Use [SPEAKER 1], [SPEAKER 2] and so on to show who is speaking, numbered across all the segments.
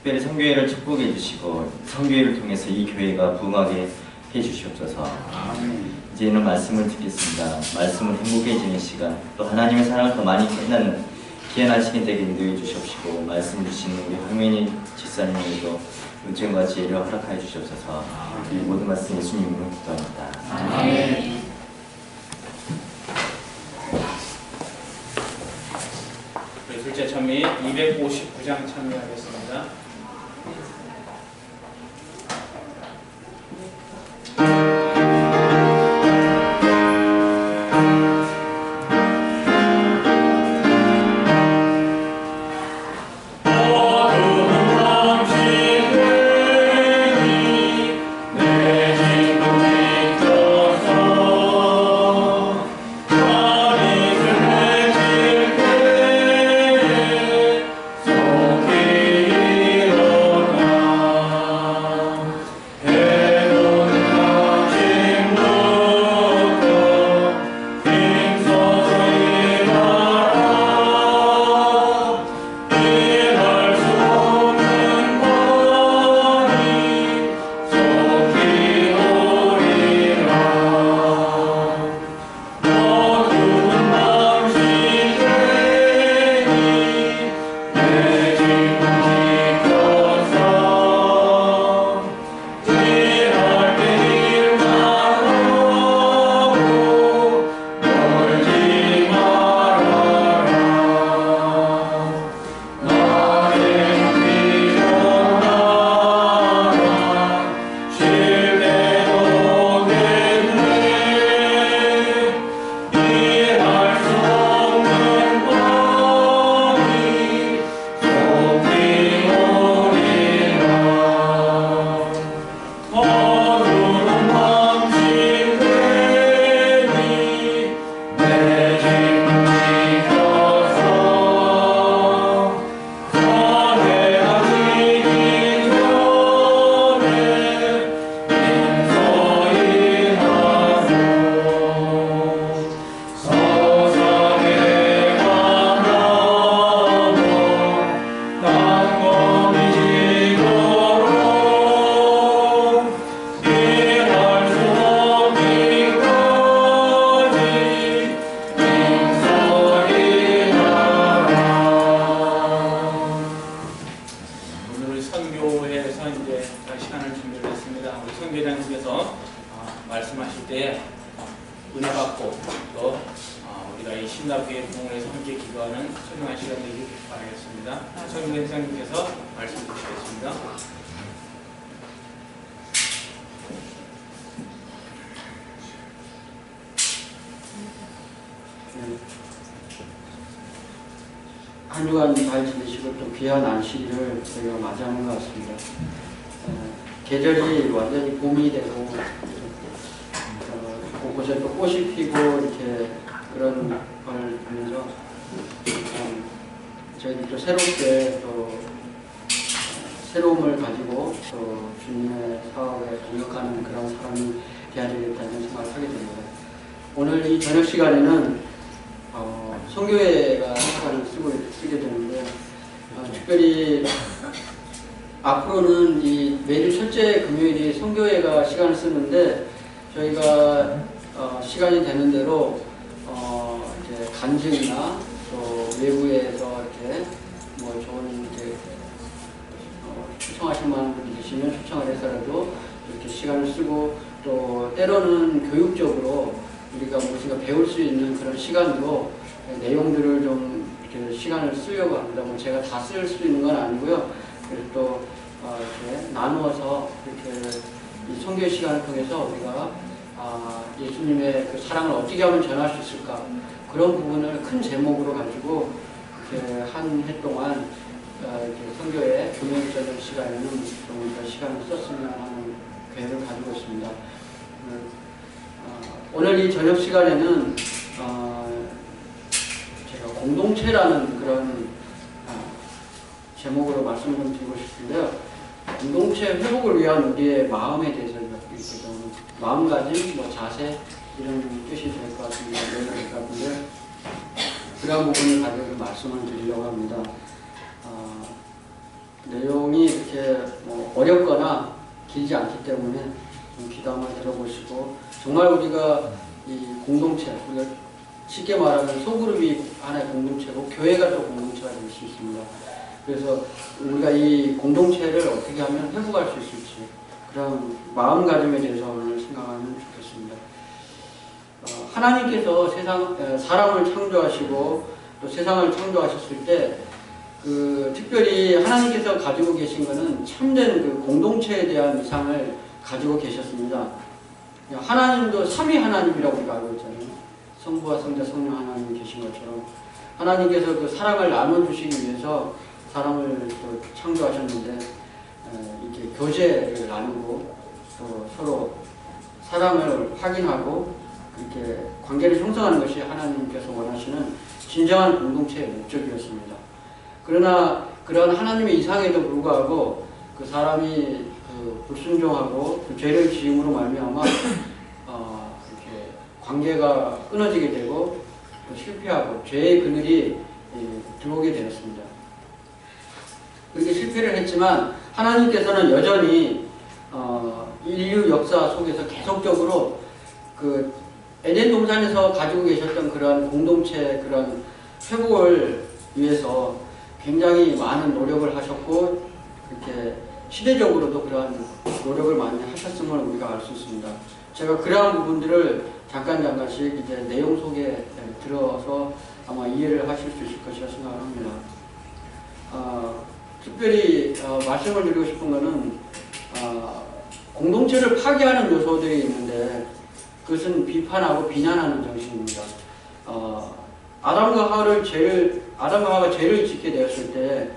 [SPEAKER 1] 특별히 성교회를 축복해 주시고 성교회를 통해서 이 교회가 부흥하게 해 주시옵소서. 이제는 말씀을 듣겠습니다. 말씀을 행복해지는 시간, 또 하나님의 사랑을 더 많이 깨닫는 귀한 시간 되게 인도해 주시옵시고, 말씀 주시는 우리 황민희 집사님에게도 은총과 지혜를 허락하여 주시옵소서. 이 모든 말씀 예수님 이름으로 기도합니다. 아멘.
[SPEAKER 2] 우리 둘째 찬미 259장 찬미하겠습니다. 말씀하실 때 은혜 받고 또 우리가 이 신답교회 부흥회에서 함께 기도하는 소중한 시간 되길 바라겠습니다. 성경 회장님께서 말씀 주시겠습니다.
[SPEAKER 3] 한 주간 잘 지내시고 또 귀한 안식일을 저희가 맞이하는 것 같습니다. 계절이 완전히 봄이 되고 곳곳에 또 꽃이 피고 이렇게 그런 걸 보면서 저희들이 또 새롭게 또 새로움을 가지고 또 주님의 사업에 동역하는 그런 사람이 되어야 되겠다는 생각을 하게 됩니다. 오늘 이 저녁 시간에는 성교회가 시간을 쓰게 되는데 특별히 앞으로는 이 매주 첫째 금요일이 성교회가 시간을 쓰는데 저희가 시간이 되는 대로 이제 간증이나 또 외부에서 이렇게 뭐 좋은 이제 초청하실 만한 분이 계시면 초청을 해서라도 이렇게 시간을 쓰고 또 때로는 교육적으로 우리가 무엇인가 배울 수 있는 그런 시간도 내용들을 좀 이렇게 시간을 쓰려고 합니다. 뭐 제가 다 쓸 수 있는 건 아니고요. 그래서 또 이렇게 나누어서 이렇게 이 성교 시간을 통해서 우리가 예수님의 그 사랑을 어떻게 하면 전할 수 있을까, 그런 부분을 큰 제목으로 가지고 이렇게 한 해 동안 이렇게 성교의 금요일 저녁 시간에는 좀 우리가 시간을 썼으면 하는 계획을 가지고 있습니다. 오늘 이 저녁 시간에는 제가 공동체라는 그런 제목으로 말씀을 좀 드리고 싶은데요. 공동체 회복을 위한 우리의 마음에 대해서 이렇게 좀 마음가짐, 뭐 자세 이런 뜻이 될 것 같습니다. 내용이 될 것 같은데 그런 부분을 가지고 말씀을 드리려고 합니다. 내용이 이렇게 뭐 어렵거나 길지 않기 때문에 좀 귀담아 들어보시고, 정말 우리가 이 공동체, 우리가 쉽게 말하면 소그룹이 하나의 공동체고 교회가 또 공동체가 될 수 있습니다. 그래서 우리가 이 공동체를 어떻게 하면 회복할 수 있을지 그런 마음가짐에 대해서 오늘 생각하면 좋겠습니다. 하나님께서 사람을 창조하시고 또 세상을 창조하셨을 때 특별히 하나님께서 가지고 계신 것은 참된 그 공동체에 대한 이상을 가지고 계셨습니다. 하나님도 삼위 하나님이라고 우리가 알고 있잖아요. 성부와 성자 성령 하나님 계신 것처럼 하나님께서 그 사랑을 나눠주시기 위해서 사람을 또 창조하셨는데 이렇게 교제를 나누고 또 서로 사랑을 확인하고 그렇게 관계를 형성하는 것이 하나님께서 원하시는 진정한 공동체의 목적이었습니다. 그러나 그런 하나님의 이상에도 불구하고 그 사람이 불순종하고 그 죄를 지음으로 말미암아 이렇게 관계가 끊어지게 되고 또 실패하고 죄의 그늘이 들어오게 되었습니다. 그렇게 실패를 했지만 하나님께서는 여전히 인류 역사 속에서 계속적으로 그 에덴 동산에서 가지고 계셨던 그러한 공동체, 그런 회복을 위해서 굉장히 많은 노력을 하셨고 이렇게 시대적으로도 그러한 노력을 많이 하셨음을 우리가 알 수 있습니다. 제가 그러한 부분들을 잠깐씩 이제 내용 속에 들어서 아마 이해를 하실 수 있을 것이라 생각합니다. 특별히 말씀을 드리고 싶은 것은 공동체를 파괴하는 요소들이 있는데 그것은 비판하고 비난하는 정신입니다. 아담과 하와가 죄를 짓게 되었을 때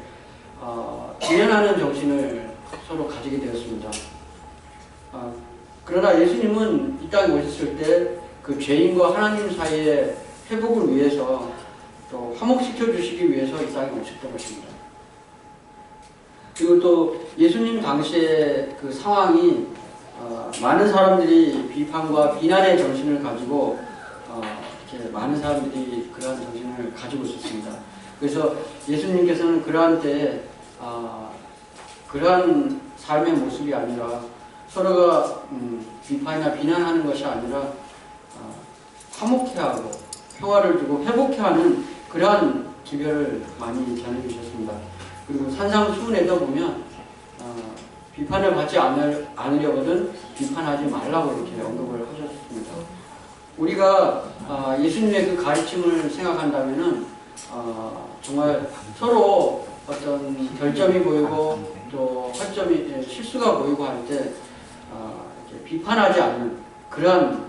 [SPEAKER 3] 비난하는 정신을 서로 가지게 되었습니다. 그러나 예수님은 이 땅에 오셨을 때 그 죄인과 하나님 사이의 회복을 위해서 또 화목시켜 주시기 위해서 이 땅에 오셨던 것입니다. 그리고 또 예수님 당시의 그 상황이 많은 사람들이 비판과 비난의 정신을 가지고 이렇게 많은 사람들이 그러한 정신을 가지고 있었습니다. 그래서 예수님께서는 그러한 때에 그러한 삶의 모습이 아니라 서로가 비판이나 비난하는 것이 아니라 화목해하고 평화를 주고 회복해하는 그러한 기별을 많이 전해주셨습니다. 그리고 산상수훈에도 보면 비판을 받지 않으려거든 비판하지 말라고 이렇게 언급을 하셨습니다. 우리가 예수님의 그 가르침을 생각한다면은 정말 서로 어떤 결점이 보이고 또 허점이 실수가 보이고 할 때 비판하지 않는 그러한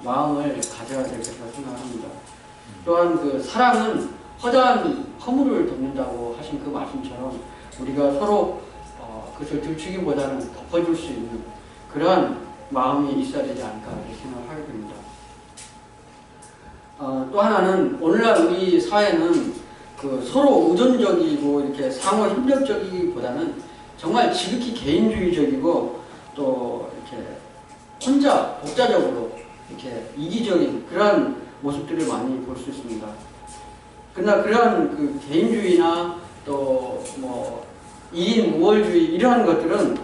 [SPEAKER 3] 마음을 가져야 될 것이라고 생각합니다. 또한 그 사랑은 허다한 허물을 덮는다고 하신 그 말씀처럼 우리가 서로 그것을 들추기보다는 덮어줄 수 있는 그러한 마음이 있어야 되지 않을까 이렇게 생각하게 됩니다. 또 하나는 오늘날 우리 사회는 그 서로 의존적이고 이렇게 상호 협력적이기보다는 정말 지극히 개인주의적이고 또 이렇게 혼자 독자적으로 이렇게 이기적인 그러한 모습들을 많이 볼 수 있습니다. 그러나 그러한 그 개인주의나 또 뭐 2인 우월주의 이러한 것들은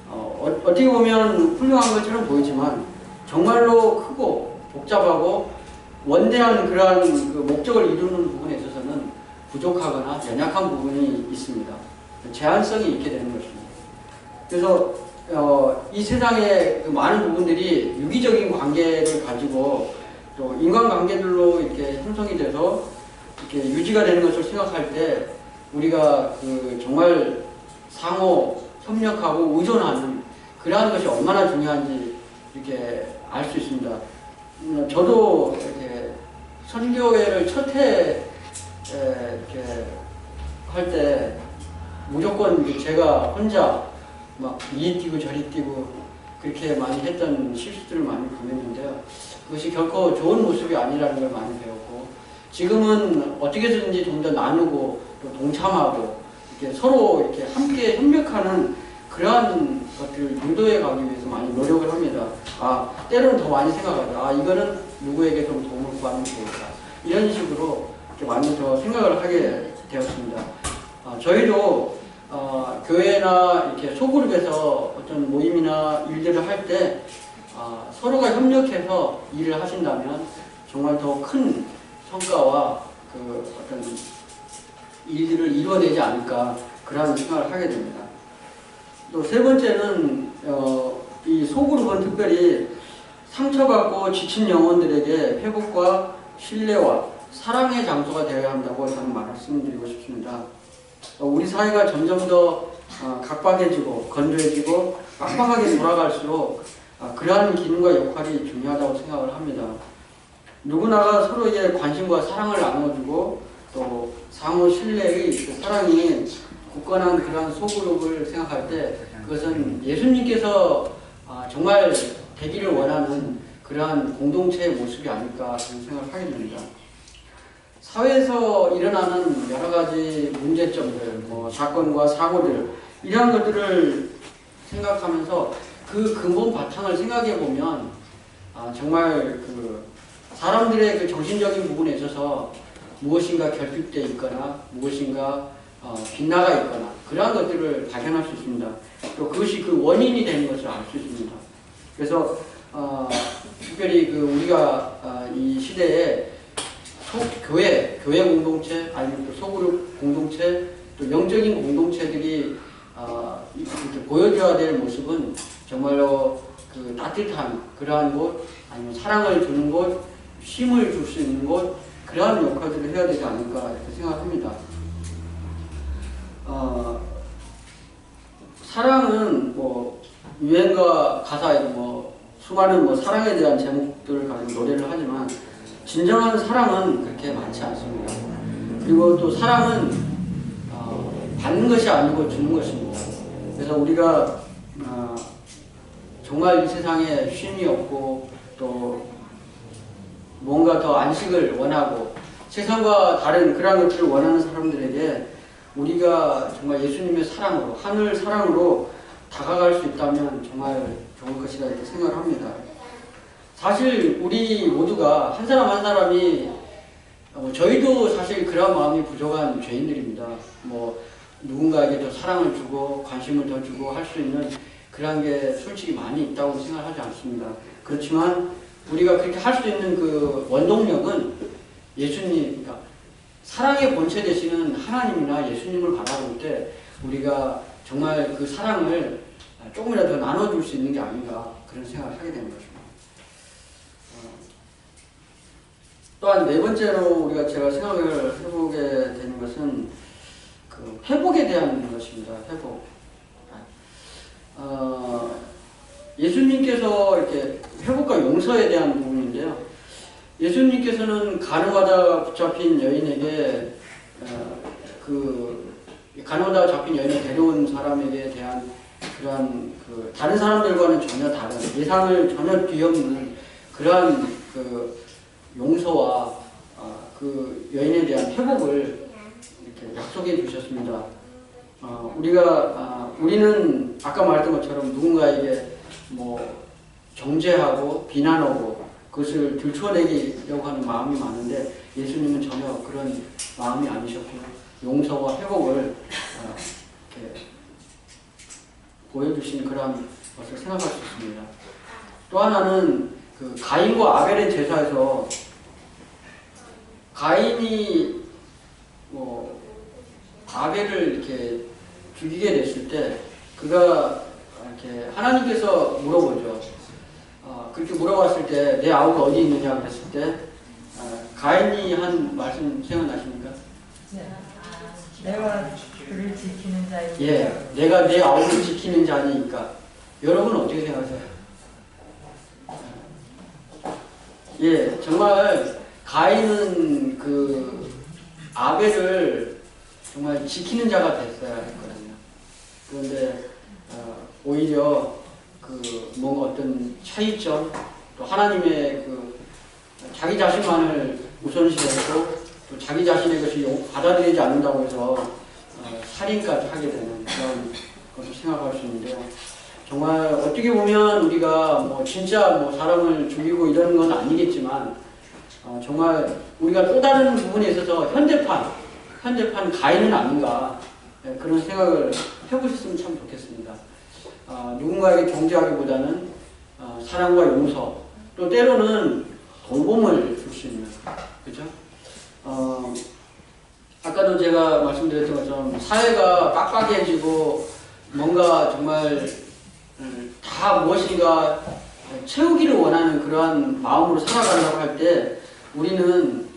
[SPEAKER 3] 어떻게 보면 훌륭한 것처럼 보이지만 정말로 크고 복잡하고 원대한 그러한 그 목적을 이루는 부분에 있어서는 부족하거나 연약한 부분이 있습니다. 제한성이 있게 되는 것입니다. 그래서 이 세상의 그 많은 부분들이 유기적인 관계를 가지고 또 인간관계들로 이렇게 형성이 돼서 이렇게 유지가 되는 것을 생각할 때 우리가 그 정말 상호 협력하고 의존하는 그러한 것이 얼마나 중요한지 이렇게 알 수 있습니다. 저도 이렇게 선교회를 첫 해 이렇게 할 때 무조건 제가 혼자 막 이리 뛰고 저리 뛰고 그렇게 많이 했던 실수들을 많이 범했는데요. 그것이 결코 좋은 모습이 아니라는 걸 많이 배웠고 지금은 어떻게든지 좀 더 나누고 또 동참하고 이렇게 서로 이렇게 함께 협력하는 그러한 것들을 유도해 가기 위해서 많이 노력을 합니다. 때로는 더 많이 생각하죠. 이거는 누구에게 좀 도움을 구하면 좋을까. 이런 식으로 이렇게 많이 더 생각을 하게 되었습니다. 저희도 교회나 이렇게 소그룹에서 어떤 모임이나 일들을 할 때 서로가 협력해서 일을 하신다면 정말 더 큰 성과와 그 어떤 일들을 이루어내지 않을까 그런 생각을 하게 됩니다. 또 세 번째는 이 소그룹은 특별히 상처받고 지친 영혼들에게 회복과 신뢰와 사랑의 장소가 되어야 한다고 저는 말씀드리고 싶습니다. 우리 사회가 점점 더 각박해지고 건조해지고 빡빡하게 돌아갈수록 그러한 기능과 역할이 중요하다고 생각을 합니다. 누구나가 서로에게 관심과 사랑을 나눠주고 또 상호 신뢰의 그 사랑이 굳건한 그러한 소그룹을 생각할 때 그것은 예수님께서 정말 되기를 원하는 그러한 공동체의 모습이 아닐까 그런 생각을 하게 됩니다. 사회에서 일어나는 여러 가지 문제점들, 사건과 사고들 이러한 것들을 생각하면서 그 근본 바탕을 생각해 보면 정말 그 사람들의 그 정신적인 부분에 있어서 무엇인가 결핍되어 있거나 무엇인가 빗나가 있거나 그러한 것들을 발견할 수 있습니다. 또 그것이 그 원인이 되는 것을 알 수 있습니다. 그래서 특별히 그 우리가 이 시대에 교회 공동체 아니면 또 소그룹 공동체 또 영적인 공동체들이 이렇게 보여줘야 될 모습은 정말로 그 따뜻한 그러한 곳 아니면 사랑을 주는 곳, 힘을 줄 수 있는 곳 그러한 역할들을 해야 되지 않을까 이렇게 생각합니다. 사랑은 유행가 가사에 수많은 수많은 사랑에 대한 제목들을 가지고 노래를 하지만 진정한 사랑은 그렇게 많지 않습니다. 그리고 또 사랑은 받는 것이 아니고 주는 것입니다. 그래서 우리가 정말 이 세상에 쉼이 없고 또 뭔가 더 안식을 원하고 세상과 다른 그런 것들을 원하는 사람들에게 우리가 정말 예수님의 사랑으로 하늘 사랑으로 다가갈 수 있다면 정말 좋을 것이다 이렇게 생각을 합니다. 사실 우리 모두가 한 사람 한 사람이 저희도 사실 그런 마음이 부족한 죄인들입니다. 누군가에게 더 사랑을 주고 관심을 더 주고 할 수 있는 그런 게 솔직히 많이 있다고 생각하지 않습니다. 그렇지만 우리가 그렇게 할 수 있는 그 원동력은 예수님, 그러니까 사랑의 본체 되시는 하나님이나 예수님을 바라볼 때 우리가 정말 그 사랑을 조금이라도 나눠줄 수 있는 게 아닌가 그런 생각을 하게 되는 것입니다. 또한 네 번째로 제가 생각을 해보게 되는 것은 그 회복에 대한 것입니다. 회복. 예수님께서 이렇게 회복과 용서에 대한 부분인데요. 예수님께서는 간호하다 붙잡힌 여인에게 간호하다 잡힌 여인을 데려온 사람에게 대한 그러한 다른 사람들과는 전혀 다른 예상을 전혀 뒤엎는 그러한 그 용서와 그 여인에 대한 회복을 이렇게 약속해 주셨습니다. 우리는 아까 말했던 것처럼 누군가에게 정죄하고 비난하고 그것을 들춰내려고 하는 마음이 많은데 예수님은 전혀 그런 마음이 아니셨고 용서와 회복을 이렇게 보여주신 그런 것을 생각할 수 있습니다. 또 하나는 그 가인과 아벨의 제사에서 가인이 아벨을 이렇게 죽이게 됐을 때 그가 이렇게 하나님께서 물어보죠. 그렇게 물어봤을 때 내 아우가 어디 있느냐 그랬을 때 가인이 한 말씀 생각나십니까?
[SPEAKER 4] 네. 내가 그를 지키는 자이니까.
[SPEAKER 3] 예, 내가 내 아우를 지키는 자니까. 여러분은 어떻게 생각하세요? 예, 정말 가인은 그 아벨을 정말 지키는 자가 됐어야 했거든요. 그런데 오히려 뭔가 어떤 차이점, 또 하나님의 자기 자신만을 우선시했고 또 자기 자신의 것이 받아들이지 않는다고 해서 살인까지 하게 되는 그런 것을 생각할 수 있는데요. 정말 어떻게 보면 우리가 진짜 사람을 죽이고 이러는 건 아니겠지만 정말 우리가 또 다른 부분에 있어서 현대판 가인은 아닌가 그런 생각을 해보셨으면 참 좋겠습니다. 누군가에게 경제하기보다는 사랑과 용서, 또 때로는 돌봄을 줄 수 있는, 그죠? 아까도 제가 말씀드렸던 것처럼 사회가 빡빡해지고 뭔가 정말 다 무엇인가 채우기를 원하는 그러한 마음으로 살아가려고 할 때 우리는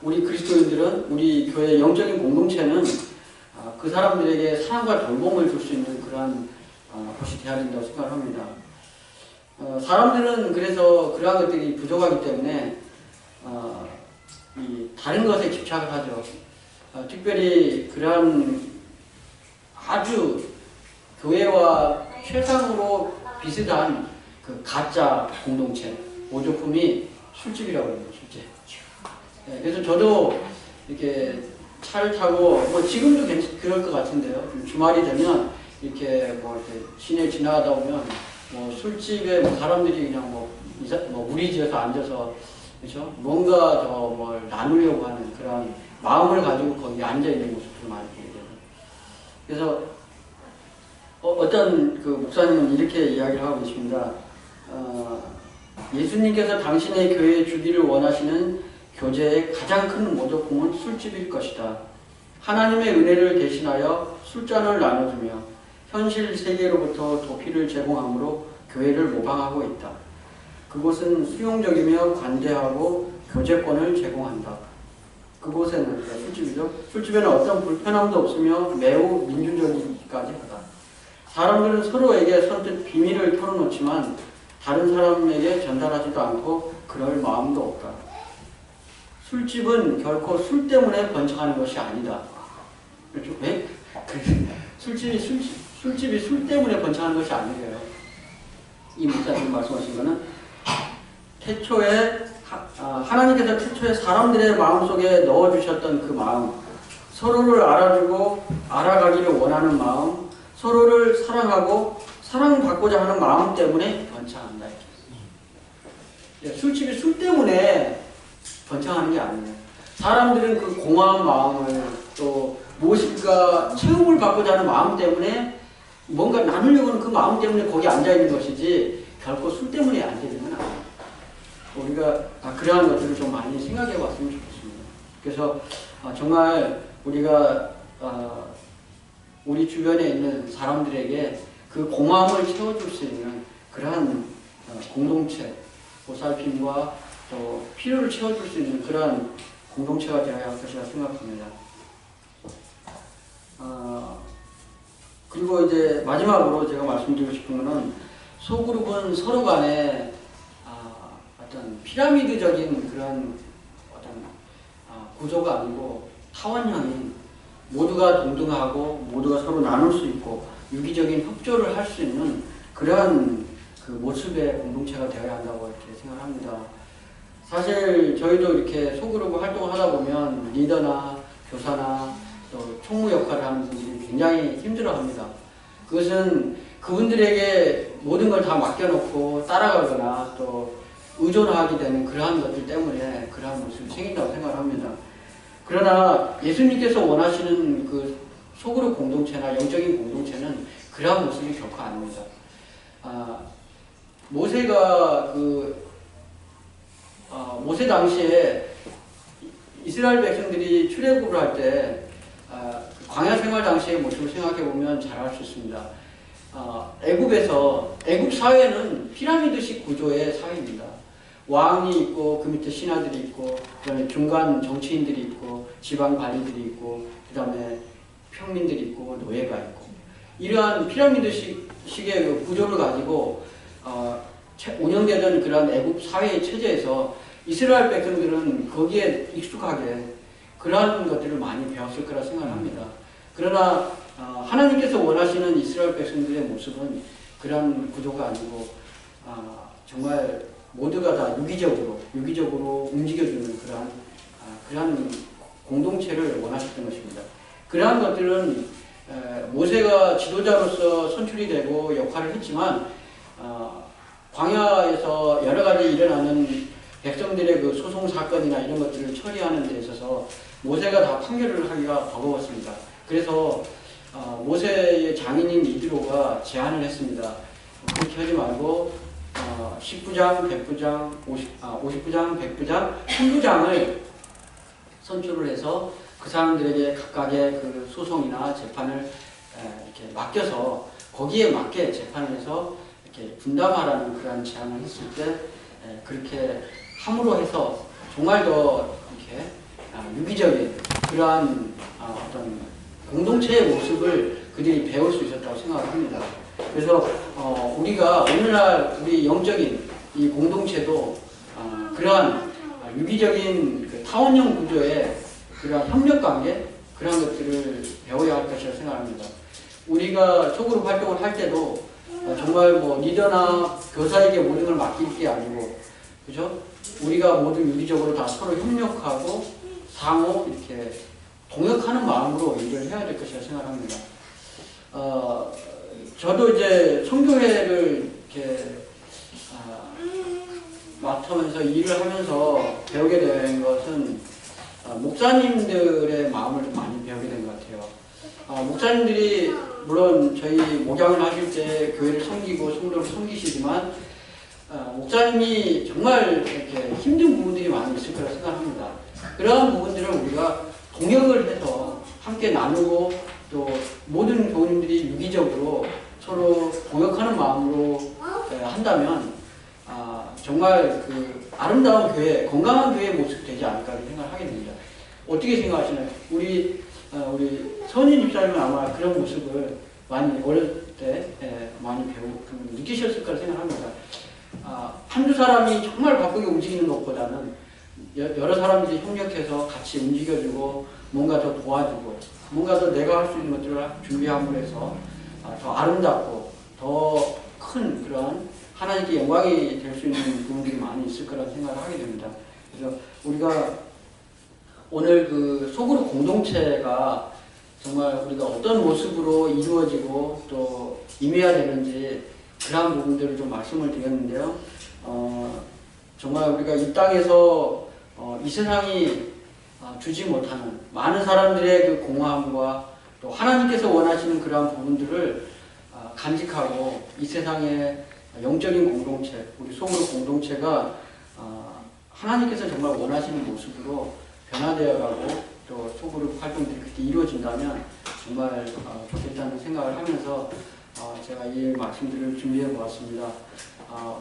[SPEAKER 3] 우리 그리스도인들은, 우리 교회 영적인 공동체는 그 사람들에게 사랑과 돌봄을 줄 수 있는 그러한 것이 되어야 된다고 생각합니다. 사람들은 그래서 그러한 것들이 부족하기 때문에 이 다른 것에 집착을 하죠. 특별히 그러한 아주 교회와 최상으로 비슷한 그 가짜 공동체, 모조품이 술집이라고 합니다. 술집. 그래서 저도 이렇게 차를 타고, 뭐 지금도 그럴 것 같은데요. 주말이 되면 이렇게 뭐 이렇게 시내 지나가다 보면 뭐 술집에 뭐 사람들이 그냥 뭐 무리지어서 앉아서, 그렇죠? 뭔가 뭘 나누려고 하는 그런 마음을 가지고 거기 앉아 있는 모습들을 많이 보게 돼요. 그래서 어떤 그 목사님은 이렇게 이야기를 하고 계십니다. 예수님께서 당신의 교회에 주기를 원하시는 교제의 가장 큰 모조품은 술집일 것이다. 하나님의 은혜를 대신하여 술잔을 나눠주며 현실 세계로부터 도피를 제공함으로 교회를 모방하고 있다. 그곳은 수용적이며 관대하고 교제권을 제공한다. 그곳에는, 술집이죠. 술집에는 어떤 불편함도 없으며 매우 민주적이기까지 하다. 사람들은 서로에게 선뜻 비밀을 털어놓지만 다른 사람에게 전달하지도 않고 그럴 마음도 없다. 술집은 결코 술 때문에 번창하는 것이 아니다. 그렇죠? 왜? 술집이 술 때문에 번창하는 것이 아니래요. 이 목사님 말씀하신 거는 태초에 하나님께서 태초에 사람들의 마음속에 넣어주셨던 그 마음, 서로를 알아주고 알아가기를 원하는 마음, 서로를 사랑하고 사랑받고자 하는 마음 때문에 번창한다. 술집이 술 때문에 번창하는 게 아니에요. 사람들은 그 공허한 마음을, 또 무엇인가 체험을 받고자 하는 마음 때문에 뭔가 나누려고 하는 그 마음 때문에 거기 앉아있는 것이지 결코 술 때문에 앉아있는 건 아니에요. 우리가 그러한 것들을 좀 많이 생각해 봤으면 좋겠습니다. 그래서 정말 우리가 우리 주변에 있는 사람들에게 그 공허함을 채워줄 수 있는 그러한 공동체, 보살핌과 또 필요를 채워줄 수 있는 그러한 공동체가 되어야 할 것이라 생각합니다. 그리고 이제 마지막으로 제가 말씀드리고 싶은 것은 소그룹은 서로 간에 어떤 피라미드적인 그런 어떤 구조가 아니고 타원형인, 모두가 동등하고 모두가 서로 나눌 수 있고 유기적인 협조를 할 수 있는 그러한 그 모습의 공동체가 되어야 한다고 이렇게 생각합니다. 사실 저희도 이렇게 소그룹 활동을 하다 보면 리더나 교사나 또 총무 역할을 하는 분들이 굉장히 힘들어합니다. 그것은 그분들에게 모든 걸 다 맡겨놓고 따라가거나 또 의존하게 되는 그러한 것들 때문에 그러한 모습이 생긴다고 생각합니다. 그러나 예수님께서 원하시는 그 소그룹 공동체나 영적인 공동체는 그러한 모습이 결코 아닙니다. 모세가 모세 당시에 이스라엘 백성들이 출애굽을 할 때 광야 생활 당시의 모습을 생각해 보면 잘 알 수 있습니다. 애굽 사회는 피라미드식 구조의 사회입니다. 왕이 있고 그 밑에 신하들이 있고 그다음에 중간 정치인들이 있고 지방 관리들이 있고 그다음에 평민들이 있고 노예가 있고 이러한 피라미드식의 그 구조를 가지고 운영되던 그런 애굽 사회의 체제에서 이스라엘 백성들은 거기에 익숙하게 그러한 것들을 많이 배웠을 거라 생각합니다. 그러나 하나님께서 원하시는 이스라엘 백성들의 모습은 그런 구조가 아니고 정말 모두가 다 유기적으로 움직여주는 그러한 공동체를 원하셨던 것입니다. 그러한 것들은 모세가 지도자로서 선출이 되고 역할을 했지만 광야에서 여러 가지 일어나는 백성들의 그 소송 사건이나 이런 것들을 처리하는 데 있어서 모세가 다 판결을 하기가 버거웠습니다. 그래서 모세의 장인인 이드로가 제안을 했습니다. 그렇게 하지 말고 19장, 100부장, 50부장, 100부장, 1000부장을 선출을 해서 그 사람들에게 각각의 그 소송이나 재판을 이렇게 맡겨서 거기에 맞게 재판을 해서 이렇게 분담하라는 그런 제안을 했을 때 그렇게 함으로 해서 정말 더 이렇게 유기적인 그러한 어떤 공동체의 모습을 그들이 배울 수 있었다고 생각합니다. 그래서 우리가 오늘날 우리 영적인 이 공동체도 그러한 유기적인 그 타원형 구조의 그러한 협력관계 그런 것들을 배워야 할 것이라고 생각합니다. 우리가 소그룹 활동을 할 때도 정말 뭐 리더나 교사에게 모든 걸 맡길 게 아니고, 그죠? 우리가 모두 유기적으로 다 서로 협력하고 상호 이렇게 동역하는 마음으로 일을 해야 될 것이라고 생각합니다. 저도 이제 선교회를 이렇게 맡으면서 일을 하면서 배우게 된 것은 목사님들의 마음을 좀 많이 배우게 된 것 같아요. 목사님들이 물론 저희 목양을 하실 때 교회를 섬기고 성도를 섬기시지만 목사님이 정말 이렇게 힘든 부분들이 많이 있을 거라 생각합니다. 그러한 부분들을 우리가 동역을 해서 함께 나누고 또 모든 교우님들이 유기적으로 서로 동역하는 마음으로 한다면 정말 그 아름다운 교회, 건강한 교회의 모습이 되지 않을까 생각을 하게 됩니다. 어떻게 생각하시나요? 우리 선인 집사님은 아마 그런 모습을 많이 어릴 때 많이 느끼셨을 거라 생각합니다. 한두 사람이 정말 바쁘게 움직이는 것보다는 여러 사람들이 협력해서 같이 움직여주고 뭔가 더 도와주고 뭔가 더 내가 할 수 있는 것들을 준비함으로 해서 더 아름답고 더 큰 그런 하나님께 영광이 될 수 있는 부분들이 많이 있을 거라는 생각을 하게 됩니다. 그래서 우리가 오늘 그 소그룹 공동체가 정말 우리가 어떤 모습으로 이루어지고 또 임해야 되는지 그러한 부분들을 좀 말씀을 드렸는데요. 정말 우리가 이 땅에서 이 세상이 주지 못하는 많은 사람들의 그 공허함과 또 하나님께서 원하시는 그러한 부분들을 간직하고 이 세상의 영적인 공동체, 우리 소그룹 공동체가 하나님께서 정말 원하시는 모습으로 변화되어가고 또 소그룹 활동들이 그렇게 이루어진다면 정말 좋겠다는 생각을 하면서 제가 이 말씀들을 준비해 보았습니다.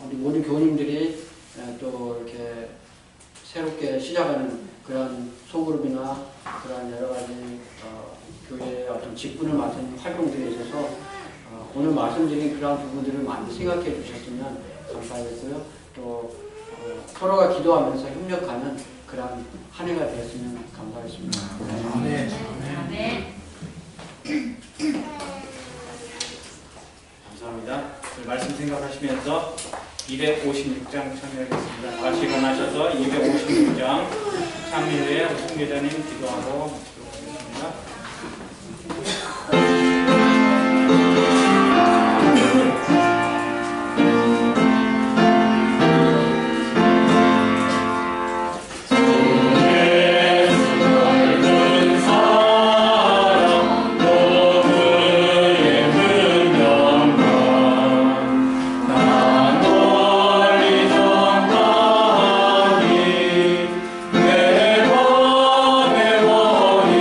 [SPEAKER 3] 우리 모든 교우님들이 또 이렇게 새롭게 시작하는 그런 소그룹이나 그런 여러 가지 교회의 어떤 직분을 맡은 활동들에 있어서 오늘 말씀드린 그러한 부분들을 많이 생각해 주셨으면 감사하겠고요. 또 서로가 기도하면서 협력하는 그런 한 해가 되었으면 감사하겠습니다.
[SPEAKER 2] 네. 감사합니다. 말씀 생각하시면서 256장 참여하겠습니다. 다시 일어나셔서 256장 참여에 총회장님 기도하고 마치도록 하겠습니다.
[SPEAKER 5] 내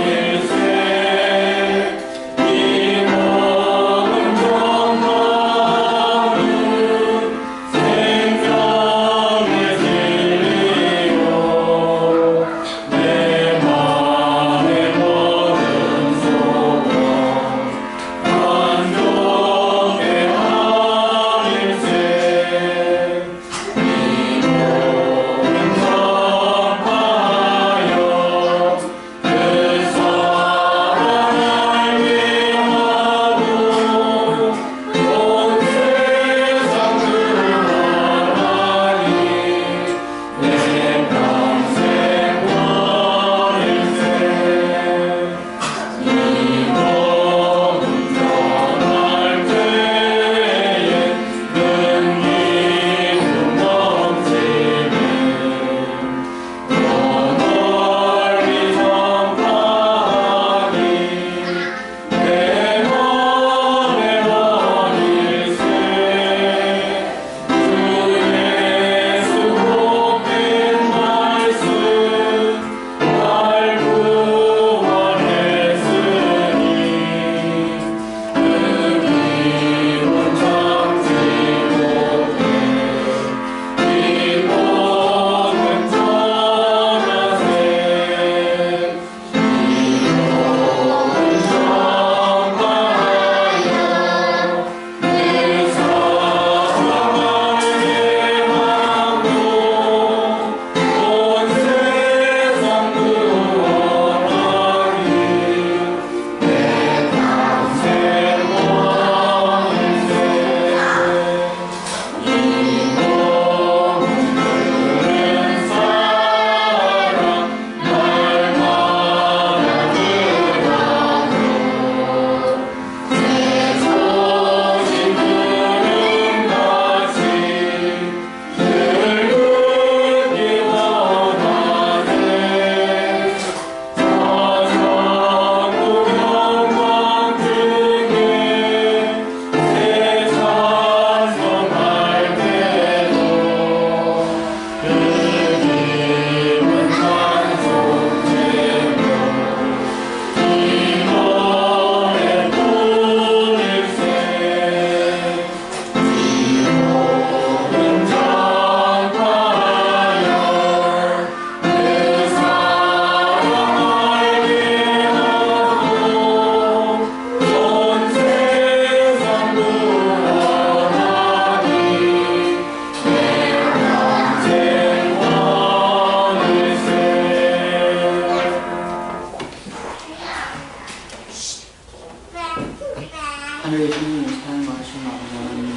[SPEAKER 3] 하늘에 계신 사랑의 말씀 아버지 하나님,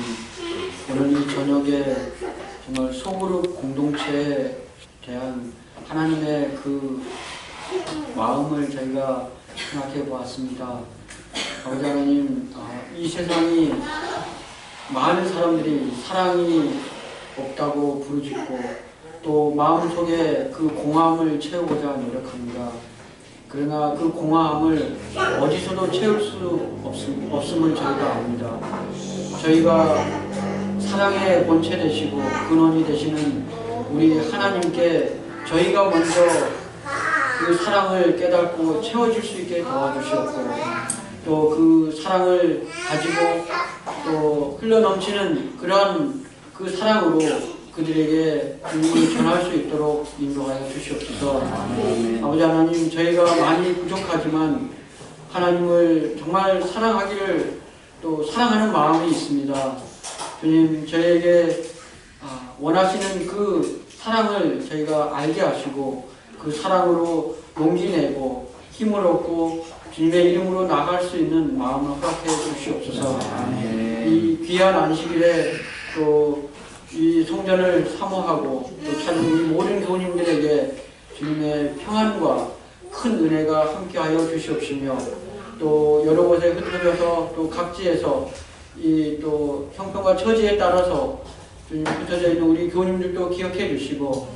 [SPEAKER 3] 오늘 이 저녁에 정말 소그룹 공동체에 대한 하나님의 그 마음을 저희가 생각해 보았습니다. 아버지 하나님, 이 세상이 많은 사람들이 사랑이 없다고 부르짖고 또 마음속에 그 공허함을 채우고자 노력합니다. 그러나 그 공허함을 어디서도 채울 수 없음을 저희가 압니다. 저희가 사랑의 본체 되시고 근원이 되시는 우리 하나님께 저희가 먼저 그 사랑을 깨닫고 채워줄 수 있게 도와주시옵고 또 그 사랑을 가지고 또 흘러넘치는 그러한 그 사랑으로 그들에게 복음을 전할 수 있도록 인도하여 주시옵소서. 아버지 하나님, 저희가 많이 부족하지만 하나님을 정말 사랑하기를 또 사랑하는 마음이 있습니다. 주님, 저희에게 원하시는 그 사랑을 저희가 알게 하시고 그 사랑으로 용기 내고 힘을 얻고 주님의 이름으로 나갈 수 있는 마음을 허락해 주시옵소서. 이 귀한 안식일에 또 이 성전을 사모하고 또 찾은 우리 모든 교우님들에게 주님의 평안과 큰 은혜가 함께하여 주시옵시며 또 여러 곳에 흩어져서 또 각지에서 이 또 형편과 처지에 따라서 주님 흩어져 있는 우리 교우님들도 기억해 주시고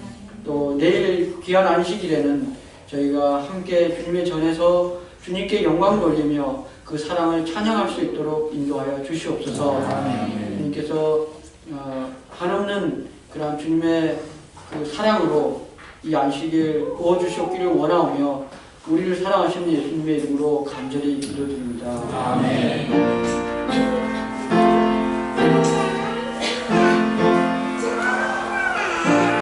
[SPEAKER 3] 또 내일 귀한 안식일에는 저희가 함께 주님의 전에서 주님께 영광 돌리며 그 사랑을 찬양할 수 있도록 인도하여 주시옵소서. 주님께서 한없는 그런 주님의 그 사랑으로 이 안식일 구워주시옵기를 원하오며 우리를 사랑하시는 예수님의 이름으로 간절히 기도드립니다. 아멘.